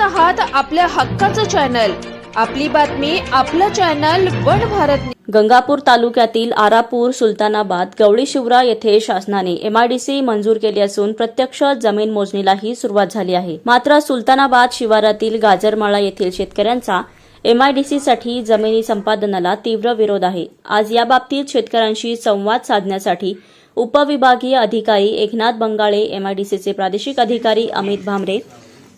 आहात आपल्या हक्काचं चॅनल, आपली बातमी आपलं चॅनल वन भारत। गंगापूर तालुक्यातील आरापूर, सुलतानाबाद, गवळी शिवरा येथे शासनाने MIDC मंजूर केली असून प्रत्यक्ष जमीन मोजणीलाही सुरुवात झाली आहे। मात्र सुलतानाबाद शिवारातील गाजरमाळा येथील शेतकऱ्यांचा MIDC साठी जमिनी संपादनाला तीव्र विरोध आहे। आज याबाबतीत शेतकऱ्यांशी संवाद साधण्यासाठी उपविभागीय अधिकारी एकनाथ बंगाळे, MIDCचे प्रादेशिक अधिकारी अमित भामरे,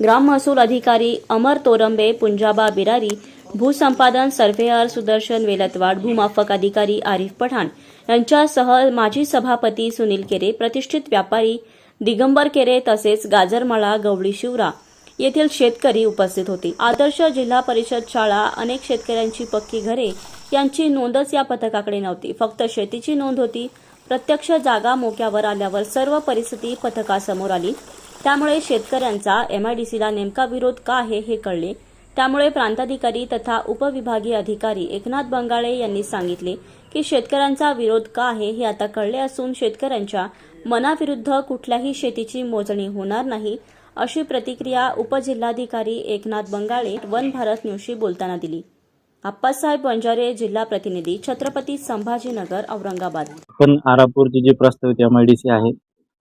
ग्राम महसूल अधिकारी अमर तोरंबे, पुंजाबा बिरारी, भूसंपादन सर्वेअर सुदर्शन वेलतवाड, भूमाफक अधिकारी आरिफ पठाण यांच्यासह माजी सभापती सुनील केरे, प्रतिष्ठित व्यापारी दिगंबर केरे तसेच गाजरमाळा, गवळी शिवरा येथील शेतकरी उपस्थित होते। आदर्श जिल्हा परिषद शाळा, अनेक शेतकऱ्यांची पक्की घरे यांची नोंदच या पथकाकडे नव्हती, फक्त शेतीची नोंद होती। प्रत्यक्ष जागा मोक्यावर आल्यावर सर्व परिस्थिती पथकासमोर आली। त्यामुळे शेतकऱ्यांचा MIDCला नेमका विरोध का आहे हे कळले। त्यामुळे प्रांताधिकारी तथा उपविभागीय अधिकारी एकनाथ बंगाळे यांनी सांगितले की शेतकऱ्यांचा विरोध का आहे हे आता कळले असून शेतकऱ्यांच्या मनाविरुद्ध कुठल्याही शेतीची मोजणी होणार नाही, अशी प्रतिक्रिया उपजिल्हाधिकारी एकनाथ बंगाळे वन भारत न्यूजशी बोलताना दिली। आप्पासाहेब बंजारे, जिल्हा प्रतिनिधी, छत्रपती संभाजीनगर, औरंगाबाद। पण आरापूरची जी प्रस्तावित MIDC आहे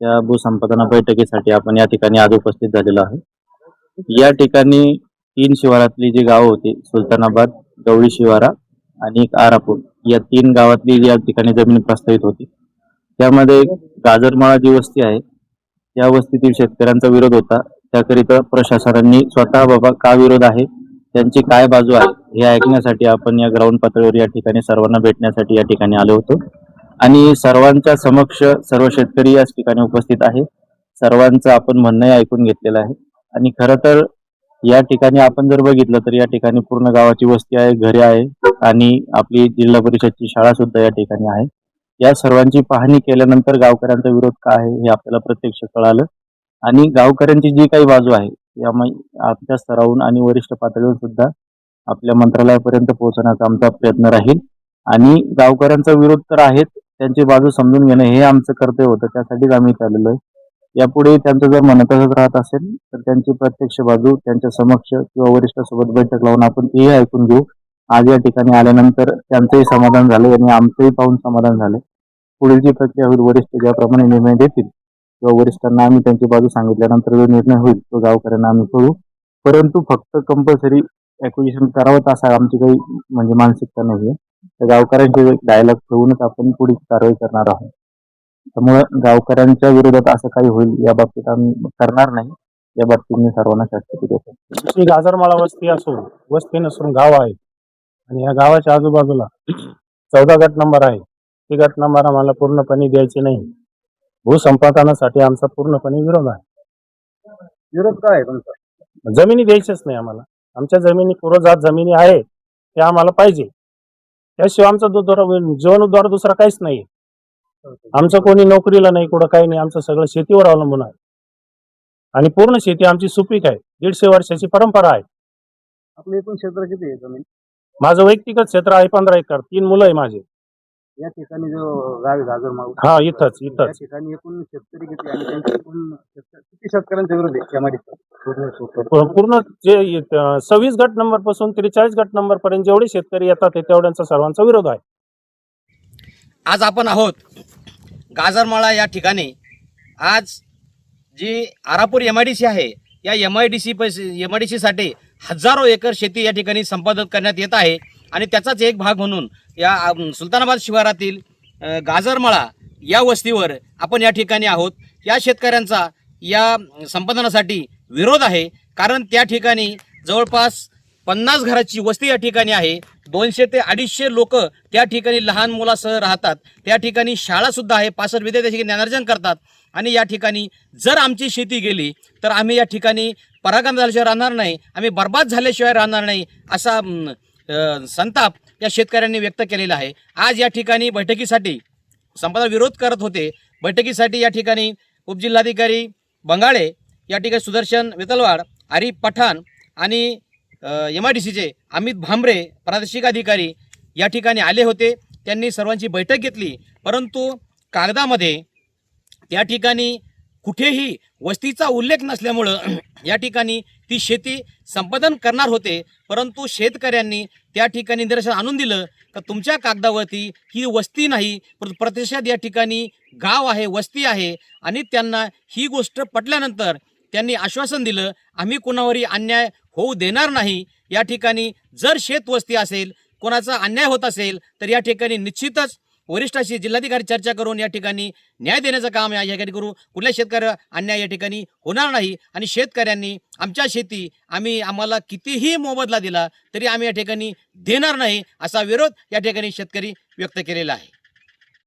त्या भूसंपादना बैठकीसाठी आपण या ठिकाणी आज उपस्थित झालेलो आहे। या ठिकाणी 3 शिवारातली जी गावं होती, सुलतानाबाद, गवळी शिवारा आणि आरापूर, या 3 गावातली या ठिकाणी जमीन प्रस्तावित होती। त्यामध्ये गाजरमाळा जी वस्ती आहे या वस्तीतील शेतकऱ्यांचा विरोध होता। त्याकरिता प्रशासनाने स्वतः बाबा का विरोध आहे, त्यांची काय बाजू आहे हे ऐकण्यासाठी आपण या ग्राउंड पातळीवर या ठिकाणी सर्वांना भेटण्यासाठी या ठिकाणी आलो होतो आणि सर्वांच्या समक्ष सर्व शेतकरी याच ठिकाणी उपस्थित आहे। सर्वांचं आपण म्हणणं ऐकून घेतलेलं आहे आणि खरं तर या ठिकाणी आपण जर बघितलं तर या ठिकाणी पूर्ण गावाची वस्ती आहे, घरे आहे आणि आपली जिल्हा परिषदची शाळा सुद्धा या ठिकाणी आहे। या सर्वांची पाहणी केल्यानंतर गावकऱ्यांचा विरोध काय आहे हे आपल्याला प्रत्यक्ष कळालं आणि गावकऱ्यांची जी काही बाजू आहे यामुळे आमच्या स्तरावरून आणि वरिष्ठ पातळीवर सुद्धा आपल्या मंत्रालयापर्यंत पोहोचण्याचा आमचा प्रयत्न राहील आणि गावकऱ्यांचा विरोध तर आहेच, त्यांची बाजू समजून घेणं हे आमचं कर्तव्य होतं, त्यासाठीच आम्ही चाललेलो आहे। यापुढे त्यांचं जर म्हणत राहत असेल तर त्यांची प्रत्यक्ष बाजू त्यांच्या समक्ष किंवा वरिष्ठांसोबत बैठक लावून आपण तेही ऐकून घेऊ। आज या ठिकाणी आल्यानंतर त्यांचंही समाधान झालं आणि आमचंही पाहून समाधान झालं। पुढील जी प्रक्रिया होईल, वरिष्ठ ज्याप्रमाणे निर्णय देतील किंवा वरिष्ठांना आम्ही त्यांची बाजू सांगितल्यानंतर जो निर्णय होईल तो गावकऱ्यांना आम्ही कळू, परंतु फक्त कंपल्सरी ॲक्विजिशन करावंच असा आमची काही म्हणजे मानसिकता नाही आहे। त्या गावकऱ्यांचे डायलॉग ठेवूनच आपण पुढील कारवाई करणार आहोत। त्यामुळे गावकऱ्यांच्या विरोधात असं काही होईल या बाबतीत आम्ही करणार नाही, या बाबतीत मी सर्वांना शाश्वती देतो। ही गाजरमाळा वस्ती असून वस्ती नसून गाव आहे आणि या गावाच्या आजूबाजूला 14 गट नंबर आहे। ती गट नंबर आम्हाला पूर्णपणे द्यायचे नाही। भूसंपादनासाठी आमचा पूर्णपणे विरोध आहे। विरोध काय आहे तुमचा? जमिनी द्यायच्याच नाही आम्हाला। आमच्या जमिनी पूर्वजात जमिनी आहे ते आम्हाला पाहिजे, त्याशिवाय आमचा जीवनोद्धार दुसरा काहीच नाही। आमचं कोणी नोकरीला नाही, कुठं काही नाही, आमचं सगळं शेतीवर अवलंबून आहे आणि पूर्ण शेती आमची सुपीक आहे। 150 वर्षाची परंपरा आहे। आपलं एकूण क्षेत्र किती आहे जमीन? माझं वैयक्तिक क्षेत्र आहे 15 एकर, 3 मुलं आहे माझे। या ठिकाणी जो गाव गाजरमाळा, हा इथंच या ठिकाणी एकूण शेतकरी किती आणि त्यांचे एकूण किती शेतकऱ्यांचा विरोध आहे MIDC? पूर्ण जे 26 गट नंबर पासून 43 गट नंबर पर्यंत जेवढे शेतकरी येतात तेवढ्यांचा सर्वांचा विरोध आहे। आज आपण आहोत गाजरमाळा या ठिकाणी। आज जी आरापूर MIDC आहे या MIDC साठी हजारो एकर शेती या ठिकाणी संपादन करण्यात येत आहे आणि त्याचाच एक भाग म्हणून या सुलतानाबाद शिवारातील गाजरमाळा या वस्तीवर आपण या ठिकाणी आहोत। या शेतकऱ्यांचा या संपादनासाठी विरोध आहे, कारण त्या ठिकाणी जवळपास 50 घराची वस्ती या ठिकाणी आहे। 200 ते 250 लोक त्या ठिकाणी लहान मुलासह राहतात। त्या ठिकाणी शाळा सुद्धा आहे, 65 विद्यार्थी ज्ञानार्जन करतात आणि या ठिकाणी जर आमची शेती गेली तर आम्ही या ठिकाणी परागंद झाल्याशिवाय राहणार नाही, आम्ही बर्बाद झाल्याशिवाय राहणार नाही, असा संताप या शेतकऱ्यांनी व्यक्त केलेला आहे। आज या ठिकाणी बैठकीसाठी संपादन विरोध करत होते। बैठकीसाठी या ठिकाणी उपजिल्हाधिकारी बंगाळे, या ठिकाणी सुदर्शन वेतलवाड, आरिफ पठाण आणि MIDCचे अमित भामरे प्रादेशिक अधिकारी या ठिकाणी आले होते। त्यांनी सर्वांची बैठक घेतली, परंतु कागदामध्ये त्या ठिकाणी कुठेही वस्तीचा उल्लेख नसल्यामुळं या ठिकाणी ती शेती संपादन करणार होते, परंतु शेतकऱ्यांनी त्या ठिकाणी निदर्शन आणून दिलं का तुमच्या कागदावरती ही वस्ती नाही, परंतु प्रत्यक्षात या ठिकाणी गाव आहे, वस्ती आहे. आणि त्यांना ही गोष्ट पटल्यानंतर त्यांनी आश्वासन दिलं, आम्ही कोणावरही अन्याय होऊ देणार नाही. या ठिकाणी जर शेतवस्ती असेल, कोणाचा अन्याय होत असेल तर या ठिकाणी निश्चितच वरिष्ठाशी जिल्हाधिकारी चर्चा करून या ठिकाणी न्याय देण्याचं काम या ठिकाणी करू. कुठल्या शेतकऱ्याला अन्याय या ठिकाणी होणार नाही. आणि शेतकऱ्यांनी आमच्या शेती आम्हाला कितीही मोबदला दिला तरी आम्ही या ठिकाणी देणार नाही, असा विरोध या ठिकाणी शेतकरी व्यक्त केलेला आहे.